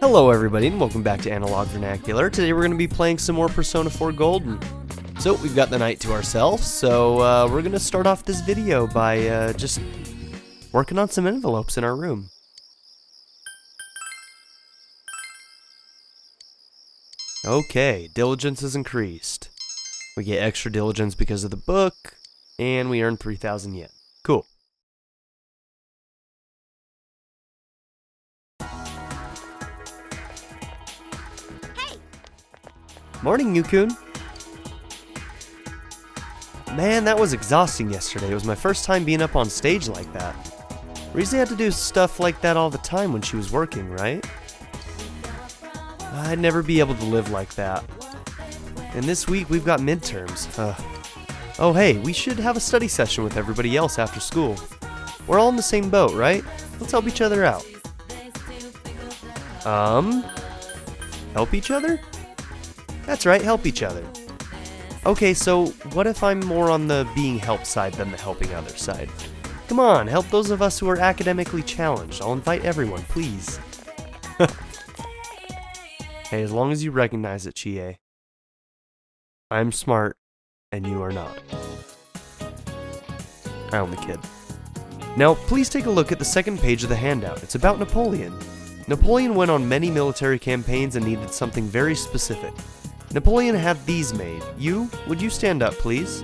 Hello everybody and welcome back to Analog Vernacular. Today we're going to be playing some more Persona 4 Golden. So we've got the night to ourselves, so we're going to start off this video by just working on some envelopes in our room. Okay, diligence is increased. We get extra diligence because of the book, and we earn 3,000 yen. Cool. Morning, Yukun. Man, that was exhausting yesterday. It was my first time being up on stage like that. Rize had to do stuff like that all the time when she was working, right? I'd never be able to live like that. And this week we've got midterms. Oh hey, we should have a study session with everybody else after school. We're all in the same boat, right? Let's help each other out. Help each other? That's right, help each other. Okay, so what if I'm more on the being helped side than the helping others side? Come on, help those of us who are academically challenged. I'll invite everyone, please. Hey, as long as you recognize it, Chie. I'm smart, and you are not. I only kid. Now, please take a look at the second page of the handout. It's about Napoleon. Napoleon went on many military campaigns and needed something very specific. Napoleon had these made. Would you stand up, please?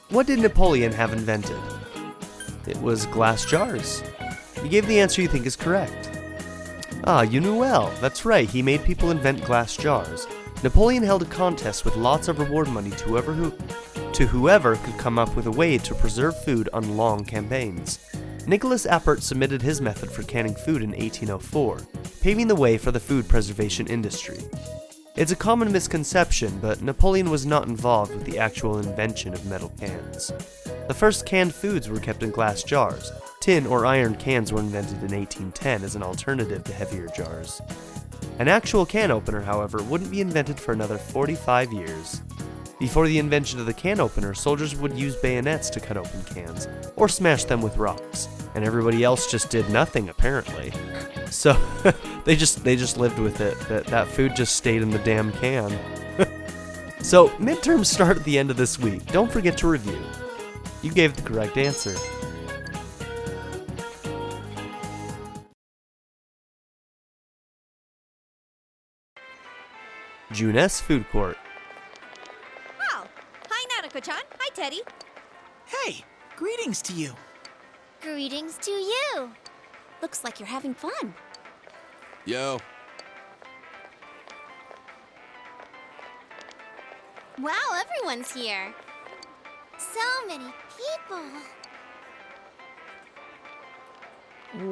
What did Napoleon have invented? It was glass jars. You gave the answer you think is correct. Ah, you knew well. That's right, he made people invent glass jars. Napoleon held a contest with lots of reward money to whoever could come up with a way to preserve food on long campaigns. Nicholas Appert submitted his method for canning food in 1804, paving the way for the food preservation industry. It's a common misconception, but Napoleon was not involved with the actual invention of metal cans. The first canned foods were kept in glass jars. Tin or iron cans were invented in 1810 as an alternative to heavier jars. An actual can opener, however, wouldn't be invented for another 45 years. Before the invention of the can opener, soldiers would use bayonets to cut open cans, or smash them with rocks, and everybody else just did nothing, apparently. So, they just lived with it, that food just stayed in the damn can. So, midterms start at the end of this week. Don't forget to review. You gave the correct answer. Junes Food Court. Oh, hi Nanako-chan. Hi Teddy. Hey, greetings to you. Greetings to you. Looks like you're having fun. Yo. Wow, everyone's here. So many people.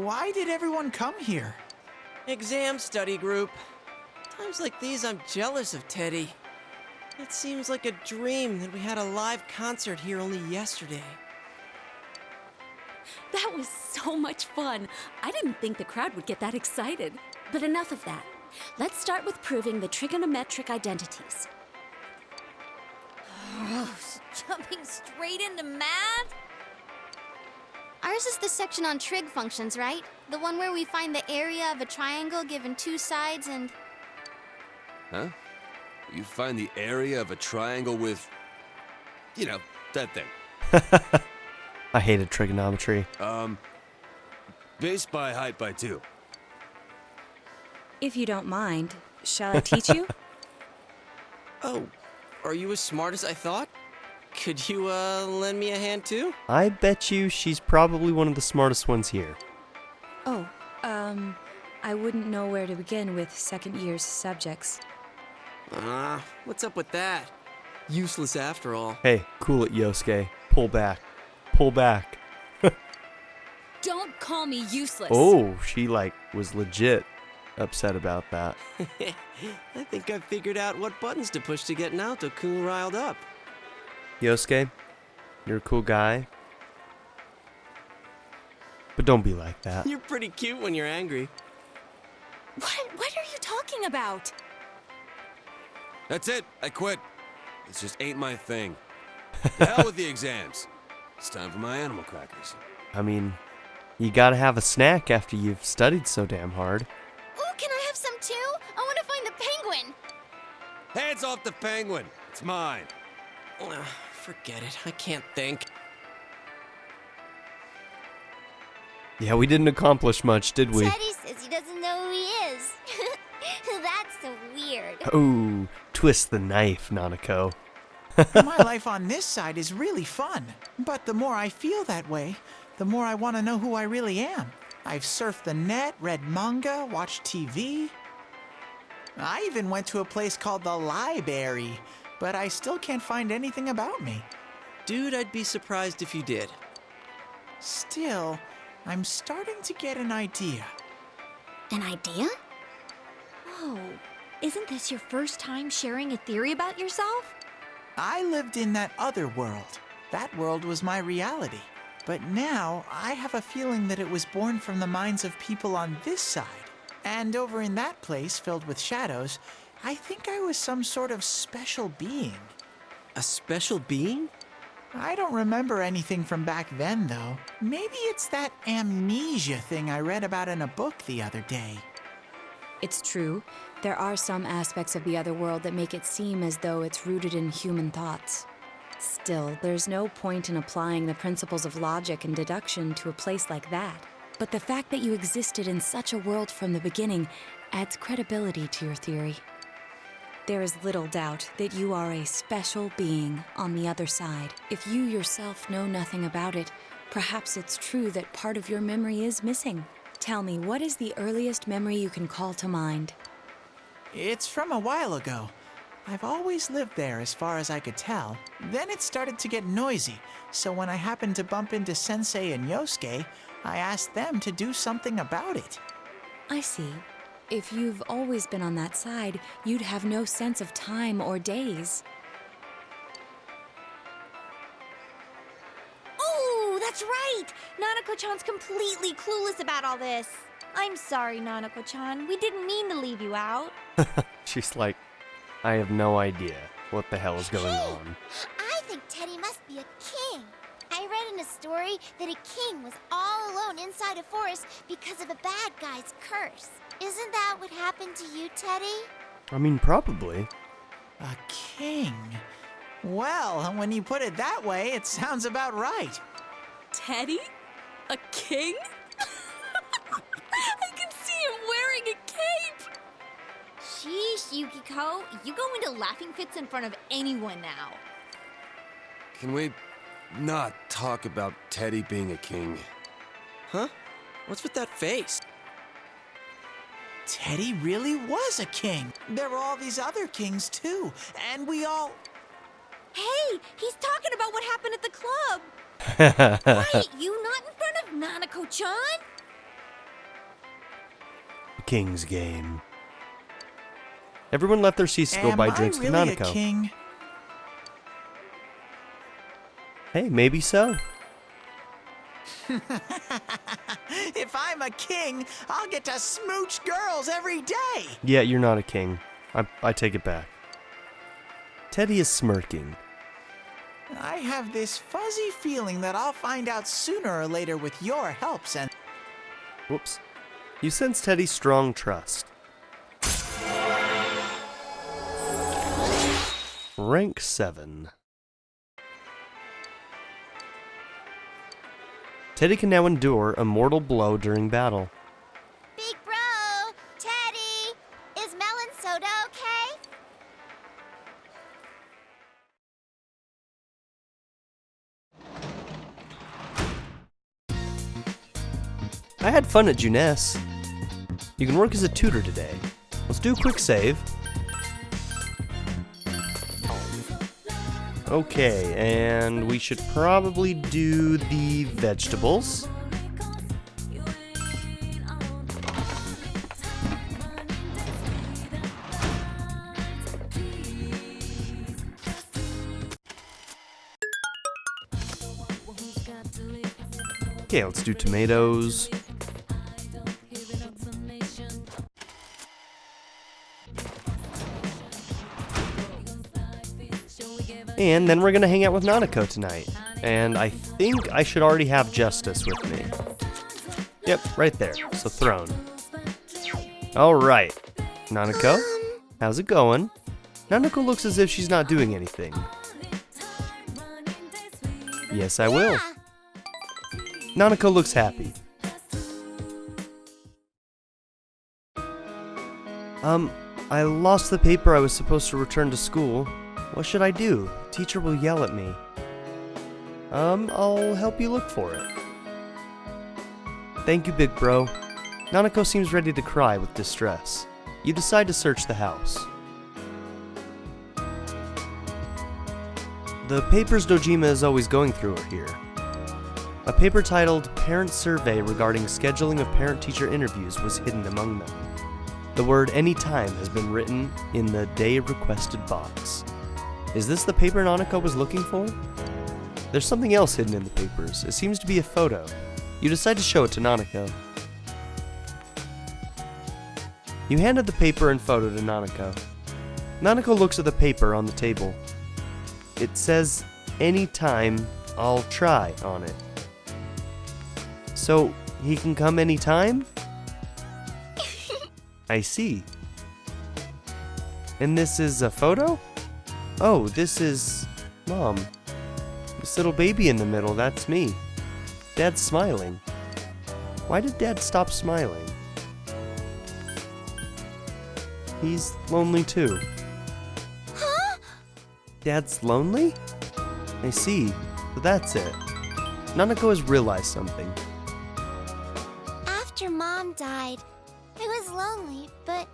Why did everyone come here? Exam study group. Times like these, I'm jealous of Teddy. It seems like a dream that we had a live concert here only yesterday. That was so much fun. I didn't think the crowd would get that excited. But enough of that. Let's start with proving the trigonometric identities. Jumping straight into math? Ours is the section on trig functions, right? The one where we find the area of a triangle given two sides and... Huh? You find the area of a triangle with, you know, that thing. I hated trigonometry. Base by height by 2. If you don't mind, shall I teach you? Oh, are you as smart as I thought? Could you, lend me a hand too? I bet you she's probably one of the smartest ones here. Oh, I wouldn't know where to begin with second year's subjects. What's up with that? Useless after all. Hey, cool it, Yosuke. Pull back. Pull back. Don't call me useless! Oh, she, was legit upset about that. I think I figured out what buttons to push to get Naoto-kun riled up. Yosuke, you're a cool guy. But don't be like that. You're pretty cute when you're angry. What are you talking about? That's it. I quit. It just ain't my thing. To hell with the exams. It's time for my animal crackers. I mean, You gotta have a snack after you've studied so damn hard. Ooh, can I have some too? I want to find the penguin. Hands off the penguin. It's mine. Ugh, forget it. I can't think. Yeah, we didn't accomplish much, did we? Teddy says he doesn't know who he is. That's so weird. Oh, twist the knife, Nanako. My life on this side is really fun. But the more I feel that way, the more I want to know who I really am. I've surfed the net, read manga, watched TV. I even went to a place called the Library, but I still can't find anything about me. Dude, I'd be surprised if you did. Still, I'm starting to get an idea. An idea? Oh, isn't this your first time sharing a theory about yourself? I lived in that other world. That world was my reality. But now, I have a feeling that it was born from the minds of people on this side. And over in that place, filled with shadows, I think I was some sort of special being. A special being? I don't remember anything from back then, though. Maybe it's that amnesia thing I read about in a book the other day. It's true. There are some aspects of the other world that make it seem as though it's rooted in human thoughts. Still, there's no point in applying the principles of logic and deduction to a place like that. But the fact that you existed in such a world from the beginning adds credibility to your theory. There is little doubt that you are a special being on the other side. If you yourself know nothing about it, perhaps it's true that part of your memory is missing. Tell me, what is the earliest memory you can call to mind? It's from a while ago. I've always lived there as far as I could tell. Then it started to get noisy, so when I happened to bump into Sensei and Yosuke, I asked them to do something about it. I see. If you've always been on that side, you'd have no sense of time or days. Oh, that's right! Nanako-chan's completely clueless about all this. I'm sorry, Nanako-chan. We didn't mean to leave you out. She's like, I have no idea what the hell is going on. I think Teddy must be a king. I read in a story that a king was all alone inside a forest because of a bad guy's curse. Isn't that what happened to you, Teddy? I mean, probably. A king? Well, when you put it that way, it sounds about right. Teddy? A king? I can see him wearing a cape! Sheesh, Yukiko. You go into laughing fits in front of anyone now. Can we not talk about Teddy being a king? Huh? What's with that face? Teddy really was a king. There were all these other kings, too. And we all... Hey, he's talking about what happened at the club. Right, you not in front of Nanako-chan? King's game. Everyone left their seats to go buy drinks Am with I really a Nanako. king? Hey, maybe so. If I'm a king, I'll get to smooch girls every day. Yeah, you're not a king. I take it back. Teddy is smirking. I have this fuzzy feeling that I'll find out sooner or later with your help, Whoops. You sense Teddy's strong trust. Rank 7. Teddy can now endure a mortal blow during battle. Big bro, Teddy, is melon soda okay? I had fun at Juness. You can work as a tutor today. Let's do a quick save. Okay, and we should probably do the vegetables. Okay, let's do tomatoes. And then we're gonna hang out with Nanako tonight. And I think I should already have Justice with me. Yep, right there. So thrown. Alright. Nanako, how's it going? Nanako looks as if she's not doing anything. Yes, I will. Nanako looks happy. I lost the paper I was supposed to return to school. What should I do? Teacher will yell at me. I'll help you look for it. Thank you, big bro. Nanako seems ready to cry with distress. You decide to search the house. The papers Dojima is always going through are here. A paper titled Parent Survey regarding scheduling of parent-teacher interviews was hidden among them. The word anytime has been written in the day requested box. Is this the paper Nanako was looking for? There's something else hidden in the papers. It seems to be a photo. You decide to show it to Nanako. You handed the paper and photo to Nanako. Nanako looks at the paper on the table. It says, anytime, I'll try on it. So, he can come anytime? I see. And this is a photo? Oh, this is Mom. This little baby in the middle, that's me. Dad's smiling. Why did Dad stop smiling? He's lonely too. Huh? Dad's lonely? I see. So that's it. Nanako has realized something. After Mom died, I was lonely, but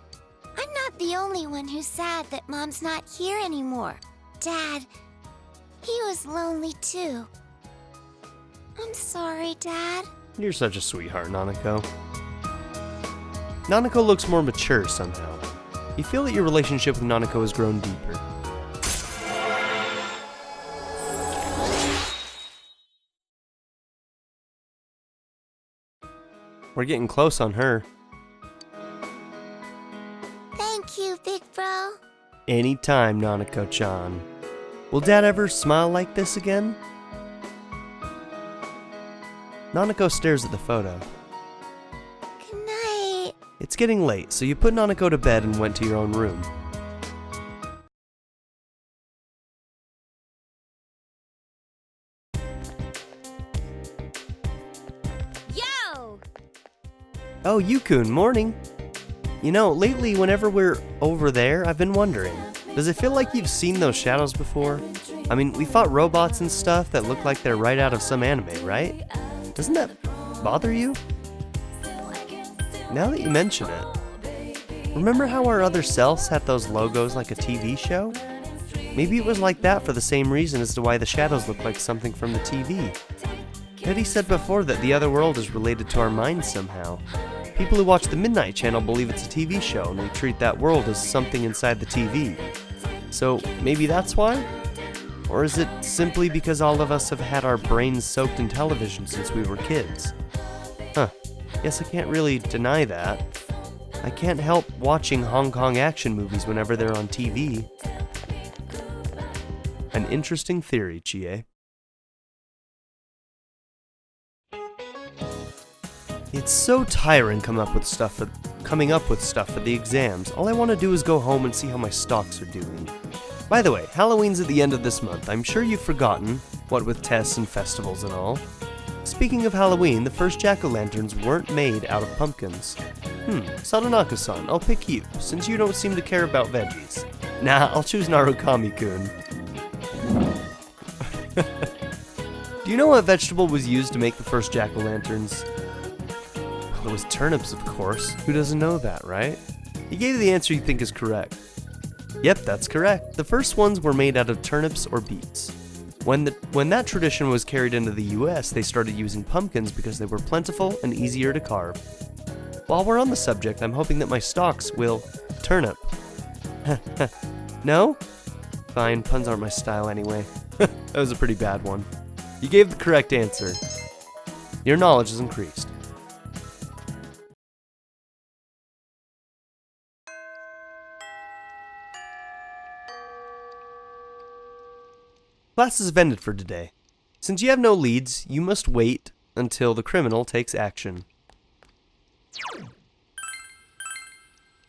I'm not the only one who's sad that Mom's not here anymore. Dad, he was lonely too. I'm sorry, Dad. You're such a sweetheart, Nanako. Nanako looks more mature somehow. You feel that your relationship with Nanako has grown deeper. We're getting close on her. Thank you, big bro. Anytime, Nanako-chan. Will Dad ever smile like this again? Nanako stares at the photo. Good night. It's getting late, so you put Nanako to bed and went to your own room. Yo! Oh, Yukun, morning. You know, lately whenever we're over there, I've been wondering, does it feel like you've seen those shadows before? I mean, we fought robots and stuff that look like they're right out of some anime, right? Doesn't that bother you? Now that you mention it, remember how our other selves had those logos like a TV show? Maybe it was like that for the same reason as to why the shadows look like something from the TV. Teddy said before that the other world is related to our minds somehow. People who watch the Midnight Channel believe it's a TV show and we treat that world as something inside the TV. So maybe that's why? Or is it simply because all of us have had our brains soaked in television since we were kids? Huh, guess I can't really deny that. I can't help watching Hong Kong action movies whenever they're on TV. An interesting theory, Chie. It's so tiring coming up with stuff for the exams. All I want to do is go home and see how my stocks are doing. By the way, Halloween's at the end of this month. I'm sure you've forgotten, what with tests and festivals and all. Speaking of Halloween, the first jack-o'-lanterns weren't made out of pumpkins. Sadanaka-san, I'll pick you, since you don't seem to care about veggies. Nah, I'll choose Narukami-kun. Do you know what vegetable was used to make the first jack-o'-lanterns? Well, it was turnips, of course. Who doesn't know that, right? He gave you the answer you think is correct. Yep, that's correct. The first ones were made out of turnips or beets. When that tradition was carried into the US, they started using pumpkins because they were plentiful and easier to carve. While we're on the subject, I'm hoping that my stocks will turnip. No? Fine, puns aren't my style anyway. That was a pretty bad one. You gave the correct answer. Your knowledge has increased. Class is ended for today. Since you have no leads, you must wait until the criminal takes action.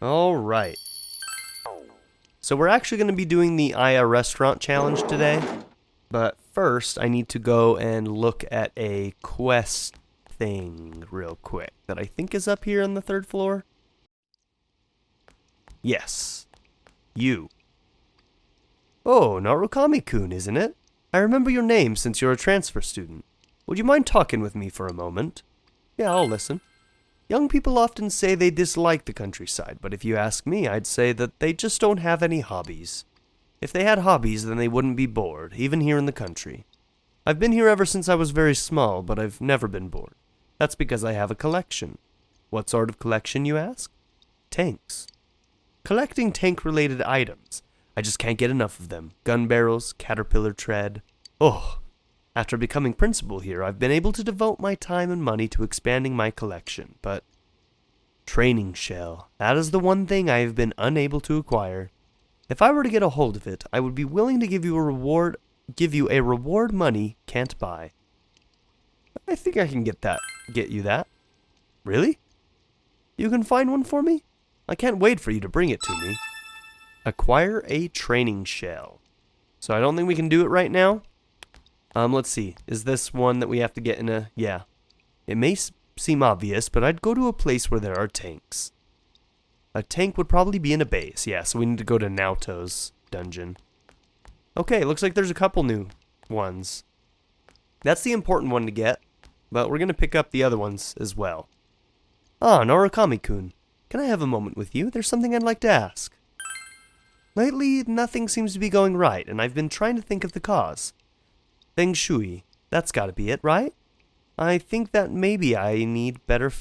Alright. So we're actually going to be doing the Aya Restaurant Challenge today. But first, I need to go and look at a quest thing real quick that I think is up here on the 3rd floor. Yes. You. Oh, Narukami-kun, isn't it? I remember your name since you're a transfer student. Would you mind talking with me for a moment? Yeah, I'll listen. Young people often say they dislike the countryside, but if you ask me, I'd say that they just don't have any hobbies. If they had hobbies, then they wouldn't be bored, even here in the country. I've been here ever since I was very small, but I've never been bored. That's because I have a collection. What sort of collection, you ask? Tanks. Collecting tank-related items. I just can't get enough of them. Gun barrels, caterpillar tread. Oh! After becoming principal here, I've been able to devote my time and money to expanding my collection, but... Training shell. That is the one thing I have been unable to acquire. If I were to get a hold of it, I would be willing to give you a reward money can't buy. I think I can get you that. Really? You can find one for me? I can't wait for you to bring it to me. Acquire a training shell. So I don't think we can do it right now. Let's see. Is this one that we have to get in a... Yeah. It may seem obvious, but I'd go to a place where there are tanks. A tank would probably be in a base. Yeah, so we need to go to Naoto's dungeon. Okay, looks like there's a couple new ones. That's the important one to get, but we're going to pick up the other ones as well. Ah, Narukami-kun. Can I have a moment with you? There's something I'd like to ask. Lately, nothing seems to be going right, and I've been trying to think of the cause. Feng Shui. That's gotta be it, right? I think that maybe I need better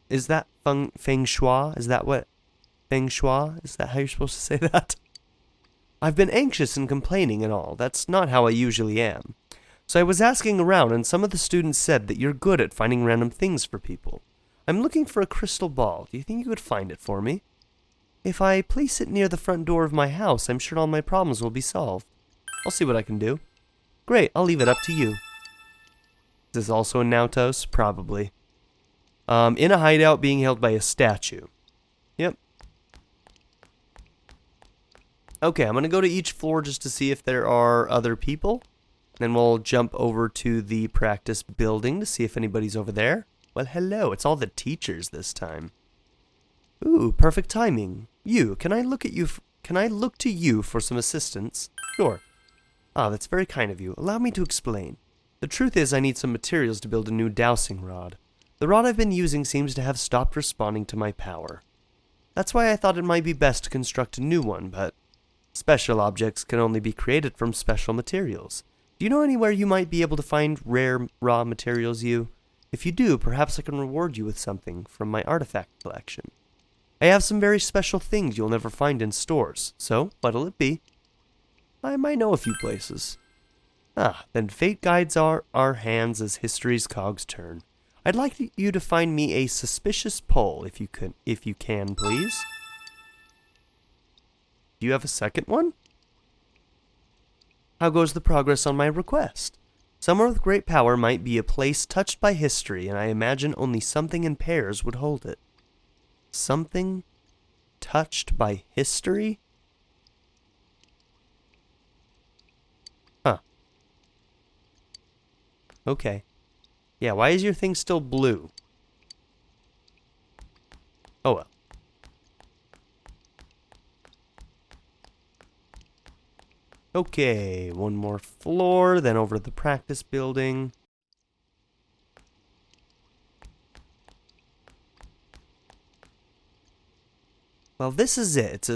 Is that Feng Shui? Is that what? Feng Shui? Is that how you're supposed to say that? I've been anxious and complaining and all. That's not how I usually am. So I was asking around, and some of the students said that you're good at finding random things for people. I'm looking for a crystal ball. Do you think you could find it for me? If I place it near the front door of my house, I'm sure all my problems will be solved. I'll see what I can do. Great, I'll leave it up to you. Is this also in Naoto's? Probably. In a hideout being held by a statue. Yep. Okay, I'm going to go to each floor just to see if there are other people. Then we'll jump over to the practice building to see if anybody's over there. Well, hello, it's all the teachers this time. Ooh, perfect timing. Can I look to you for some assistance? Sure. Ah, that's very kind of you. Allow me to explain. The truth is I need some materials to build a new dowsing rod. The rod I've been using seems to have stopped responding to my power. That's why I thought it might be best to construct a new one, but special objects can only be created from special materials. Do you know anywhere you might be able to find rare raw materials, you? If you do, perhaps I can reward you with something from my artifact collection. I have some very special things you'll never find in stores, so what'll it be? I might know a few places. Ah, then fate guides our hands as history's cogs turn. I'd like you to find me a suspicious pole, if you can, please. Do you have a second one? How goes the progress on my request? Somewhere with great power might be a place touched by history, and I imagine only something in pairs would hold it. Something touched by history? Huh. Okay. Yeah, why is your thing still blue? Oh well. Okay, one more floor, then over to the practice building. Well, this is it.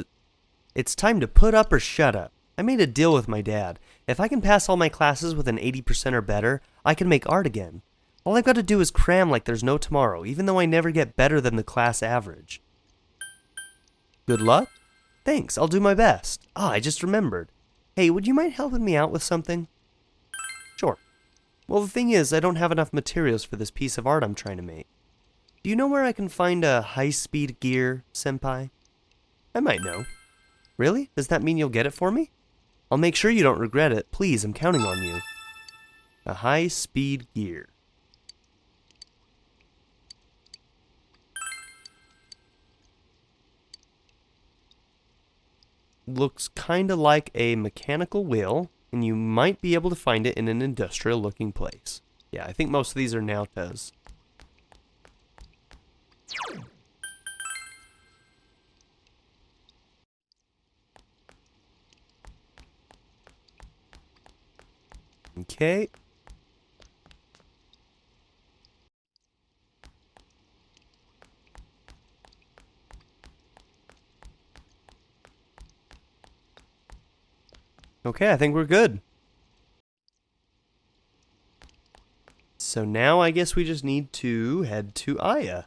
It's time to put up or shut up. I made a deal with my dad. If I can pass all my classes with an 80% or better, I can make art again. All I've got to do is cram like there's no tomorrow, even though I never get better than the class average. Good luck? Thanks, I'll do my best. Ah, I just remembered. Hey, would you mind helping me out with something? Sure. Well, the thing is, I don't have enough materials for this piece of art I'm trying to make. Do you know where I can find a high-speed gear, senpai? I might know. Really? Does that mean you'll get it for me? I'll make sure you don't regret it. Please, I'm counting on you. A high-speed gear. looks kind of like a mechanical wheel, and you might be able to find it in an industrial-looking place. Yeah, I think most of these are Nautas. Okay. Okay, I think we're good. So now I guess we just need to head to Aya.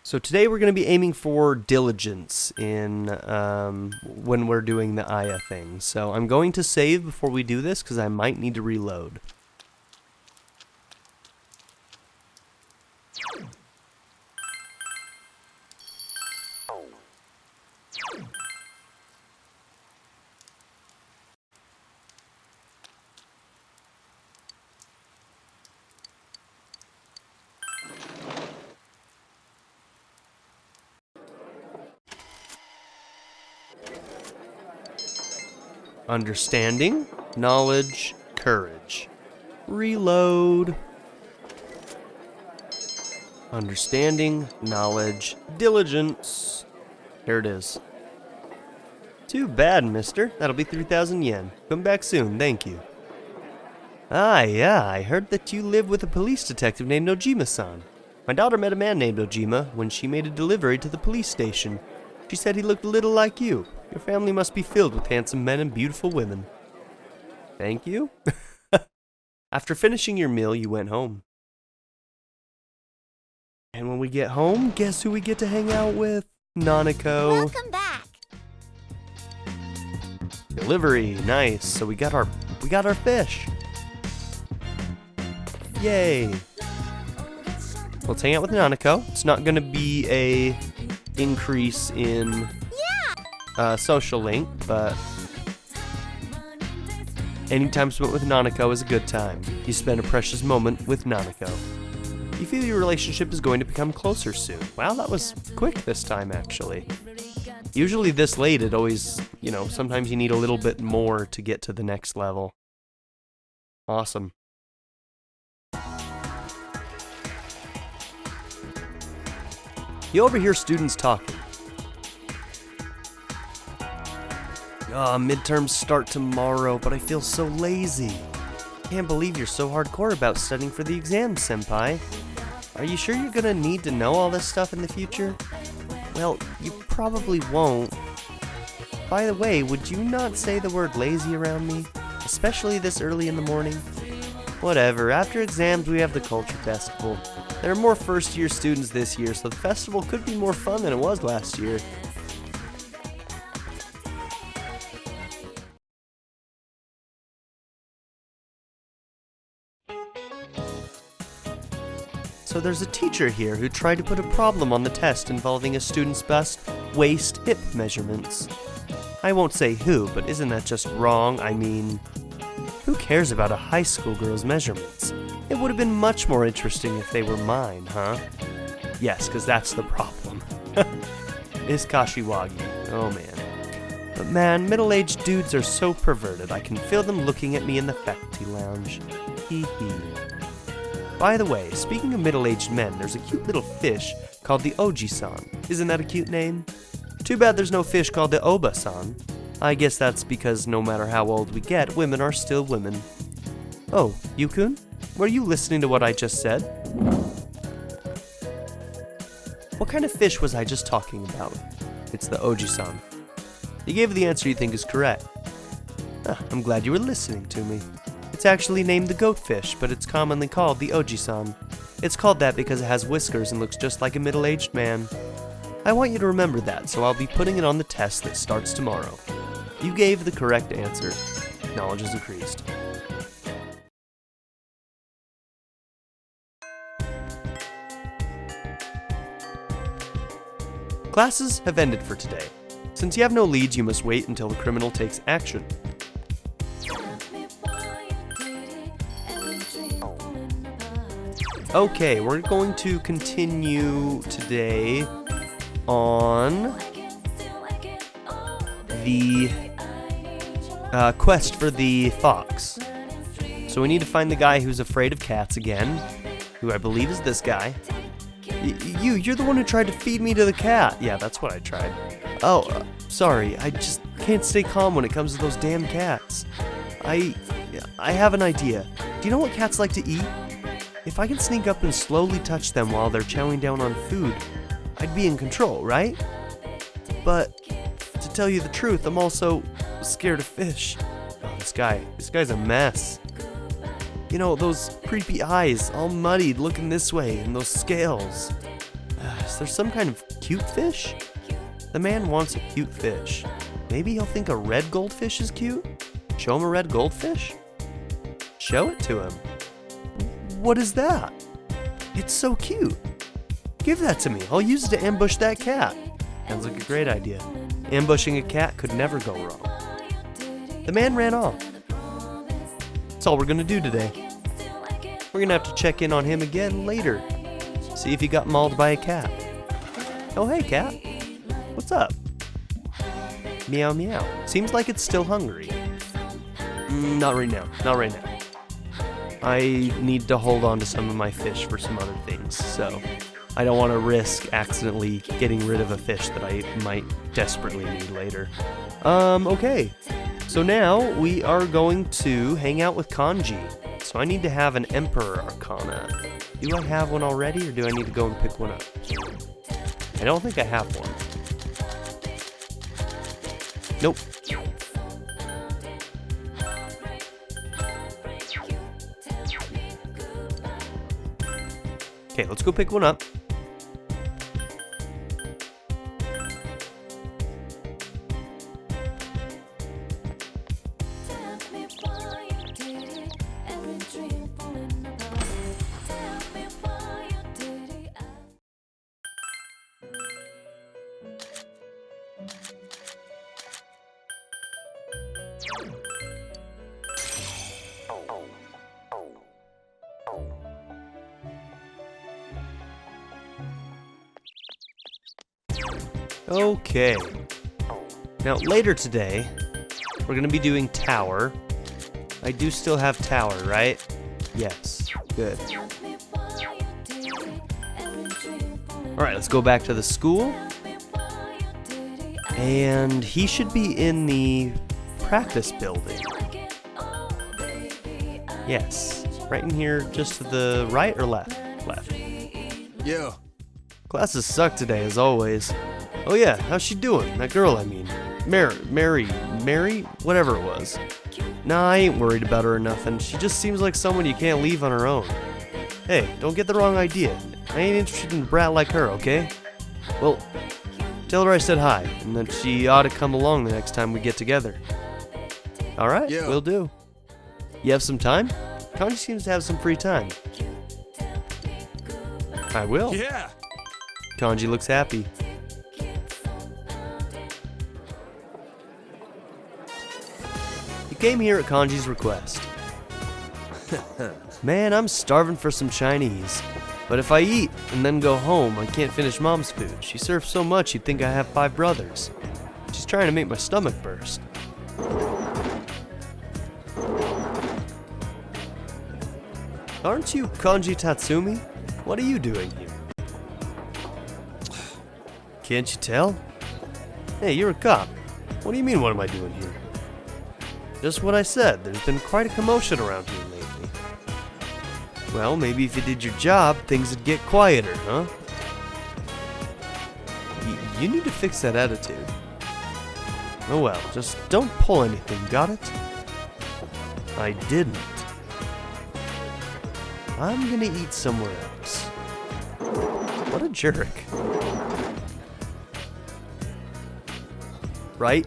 So today we're going to be aiming for diligence in when we're doing the Aya thing. So I'm going to save before we do this because I might need to reload. Understanding, knowledge, courage. Reload. Understanding, knowledge, diligence. Here it is. Too bad, mister. That'll be 3,000 yen. Come back soon, thank you. Ah, yeah, I heard that you live with a police detective named Ojima-san. My daughter met a man named Ojima when she made a delivery to the police station. She said he looked a little like you. Your family must be filled with handsome men and beautiful women. Thank you. After finishing your meal, you went home. And when we get home, guess who we get to hang out with? Nanako. Welcome back. Delivery, nice. So we got our fish. Yay. Let's hang out with Nanako. It's not gonna be a increase in social link, but anytime spent with Nanako is a good time. You spend a precious moment with Nanako. You feel your relationship is going to become closer soon. Wow, that was quick this time, actually. Usually this late, it always, sometimes you need a little bit more to get to the next level. Awesome. You overhear students talking. Midterms start tomorrow, but I feel so lazy. Can't believe you're so hardcore about studying for the exams, senpai. Are you sure you're gonna need to know all this stuff in the future? Well, you probably won't. By the way, would you not say the word lazy around me? Especially this early in the morning? Whatever, after exams we have the culture festival. There are more first-year students this year, so the festival could be more fun than it was last year. So there's a teacher here who tried to put a problem on the test involving a student's bust, waist, hip measurements. I won't say who, but isn't that just wrong? I mean, who cares about a high school girl's measurements? It would have been much more interesting if they were mine, huh? Yes, because that's the problem. Is Kashiwagi. Oh man. But man, middle-aged dudes are so perverted, I can feel them looking at me in the faculty lounge. Hee hee. By the way, speaking of middle-aged men, there's a cute little fish called the Oji-san. Isn't that a cute name? Too bad there's no fish called the Oba-san. I guess that's because no matter how old we get, women are still women. Oh, Yukun? Were you listening to what I just said? What kind of fish was I just talking about? It's the Oji-san. You gave the answer you think is correct. I'm glad you were listening to me. It's actually named the goatfish, but it's commonly called the Oji-san. It's called that because it has whiskers and looks just like a middle-aged man. I want you to remember that, so I'll be putting it on the test that starts tomorrow. You gave the correct answer. Knowledge is increased. Classes have ended for today. Since you have no leads, you must wait until the criminal takes action. Okay, we're going to continue today on the quest for the fox. So we need to find the guy who's afraid of cats again, who I believe is this guy. You're the one who tried to feed me to the cat. Yeah, that's what I tried. Oh, sorry, I just can't stay calm when it comes to those damn cats. I have an idea. Do you know what cats like to eat? If I can sneak up and slowly touch them while they're chowing down on food, I'd be in control, right? But to tell you the truth, I'm also scared of fish. Oh, this guy's a mess. You know, those creepy eyes, all muddied, looking this way, and those scales. Is there some kind of cute fish? The man wants a cute fish. Maybe he'll think a red goldfish is cute? Show him a red goldfish? Show it to him. What is that? It's so cute. Give that to me. I'll use it to ambush that cat. Sounds like a great idea. Ambushing a cat could never go wrong. The man ran off. That's all we're gonna do today. We're gonna have to check in on him again later. See if he got mauled by a cat. Oh hey cat. What's up? Meow meow. Seems like it's still hungry. Not right now. Not right now. I need to hold on to some of my fish for some other things, so I don't want to risk accidentally getting rid of a fish that I might desperately need later. Okay. So now we are going to hang out with Kanji. So I need to have an Emperor Arcana. Do I have one already, or do I need to go and pick one up? I don't think I have one. Nope. Okay, let's go pick one up. Okay. Now, later today, we're going to be doing Tower. I do still have Tower, right? Yes. Good. Alright, let's go back to the school. And he should be in the practice building. Yes. Right in here, just to the right or left? Left. Yo. Classes suck today, as always. Oh yeah, how's she doing? That girl, I mean. Mary? Whatever it was. Nah, I ain't worried about her or nothing. She just seems like someone you can't leave on her own. Hey, don't get the wrong idea. I ain't interested in a brat like her, okay? Well, tell her I said hi, and that she ought to come along the next time we get together. Alright, Yeah. Will do. You have some time? Kanji seems to have some free time. I will. Yeah. Kanji looks happy. You came here at Kanji's request. Man, I'm starving for some Chinese. But if I eat and then go home, I can't finish Mom's food. She serves so much you'd think I have 5 brothers. She's trying to make my stomach burst. Aren't you Kanji Tatsumi? What are you doing here? Can't you tell? Hey, you're a cop. What do you mean, what am I doing here? Just what I said, there's been quite a commotion around here lately. Well, maybe if you did your job, things would get quieter, huh? You need to fix that attitude. Oh well, just don't pull anything, got it? I didn't. I'm gonna eat somewhere else. What a jerk. Right?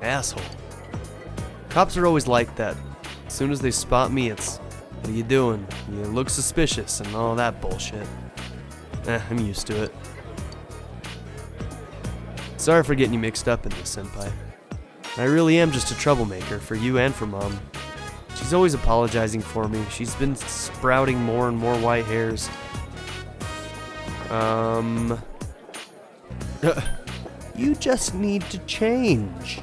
Asshole. Cops are always like that. As soon as they spot me, it's, what are you doing? You look suspicious and all that bullshit. I'm used to it. Sorry for getting you mixed up in this, Senpai. I really am just a troublemaker for you and for Mom. She's always apologizing for me. She's been sprouting more and more white hairs. You just need to change.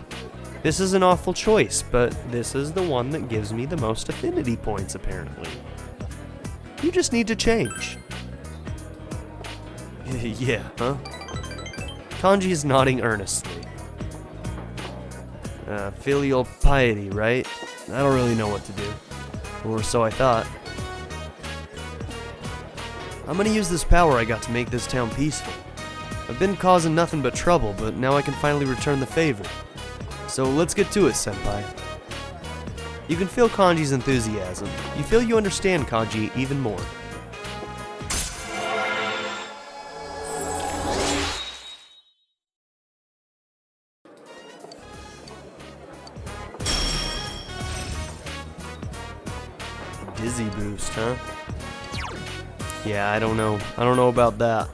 This is an awful choice, but this is the one that gives me the most affinity points, apparently. You just need to change. Yeah, huh? Kanji is nodding earnestly. Filial piety, right? I don't really know what to do. Or so I thought. I'm gonna use this power I got to make this town peaceful. I've been causing nothing but trouble, but now I can finally return the favor. So let's get to it, senpai. You can feel Kanji's enthusiasm. You feel you understand Kanji even more. Dizzy boost, huh? Yeah, I don't know. I don't know about that.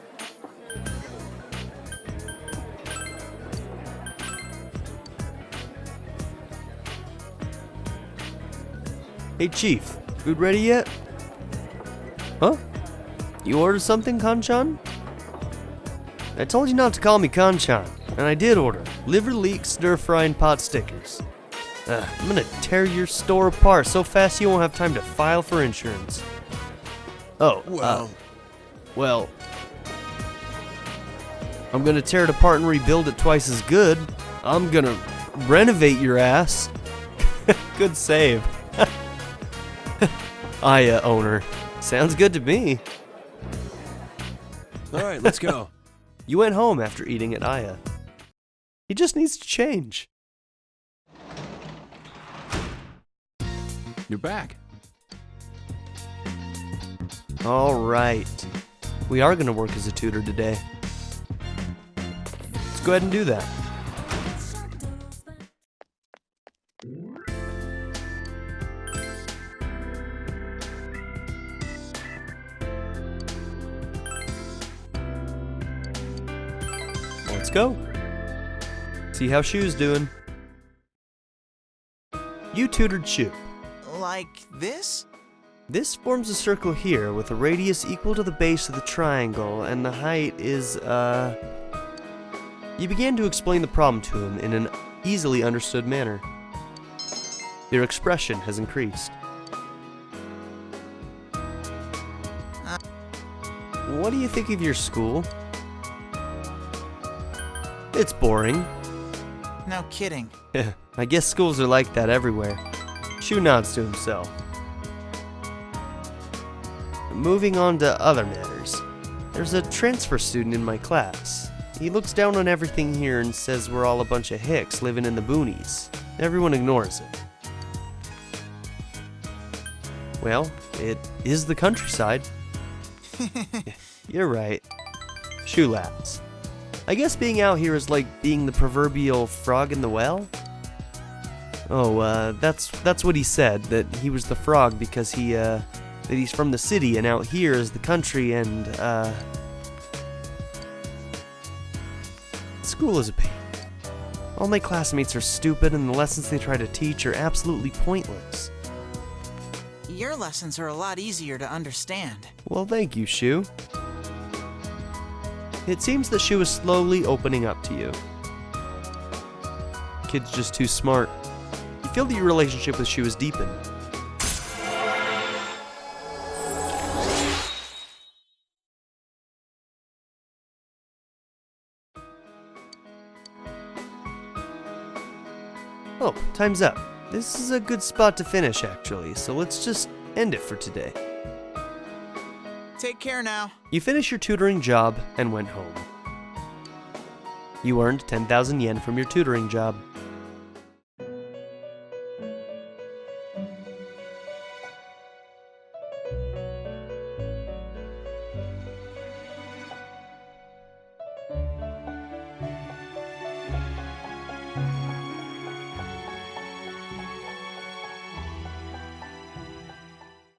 Hey, Chief. Food ready yet? Huh? You ordered something, Kanchan? I told you not to call me Kanchan, and I did order liver leek, stir fry, and pot stickers. I'm gonna tear your store apart so fast you won't have time to file for insurance. Oh, well, I'm gonna tear it apart and rebuild it twice as good. I'm gonna renovate your ass. Good save. Aya owner. Sounds good to me. Alright, let's go. You went home after eating at Aya. He just needs to change. You're back. Alright. We are gonna work as a tutor today. Let's go ahead and do that. Let's go. See how Shu's doing. You tutored Shu. Like this? This forms a circle here with a radius equal to the base of the triangle, and the height is, You began to explain the problem to him in an easily understood manner. Your expression has increased. What do you think of your school? It's boring. No kidding. I guess schools are like that everywhere. Shu nods to himself. Moving on to other matters. There's a transfer student in my class. He looks down on everything here and says we're all a bunch of hicks living in the boonies. Everyone ignores it. Well, it is the countryside. You're right. Shu laughs. I guess being out here is like being the proverbial frog in the well? Oh, that's what he said, that he was the frog because that he's from the city and out here is the country and, school is a pain. All my classmates are stupid and the lessons they try to teach are absolutely pointless. Your lessons are a lot easier to understand. Well, thank you, Shu. It seems that Shu is slowly opening up to you. Kid's just too smart. You feel that your relationship with Shu is deepened. Oh, time's up. This is a good spot to finish, actually, so let's just end it for today. Take care now. You finished your tutoring job and went home. You earned 10,000 yen from your tutoring job.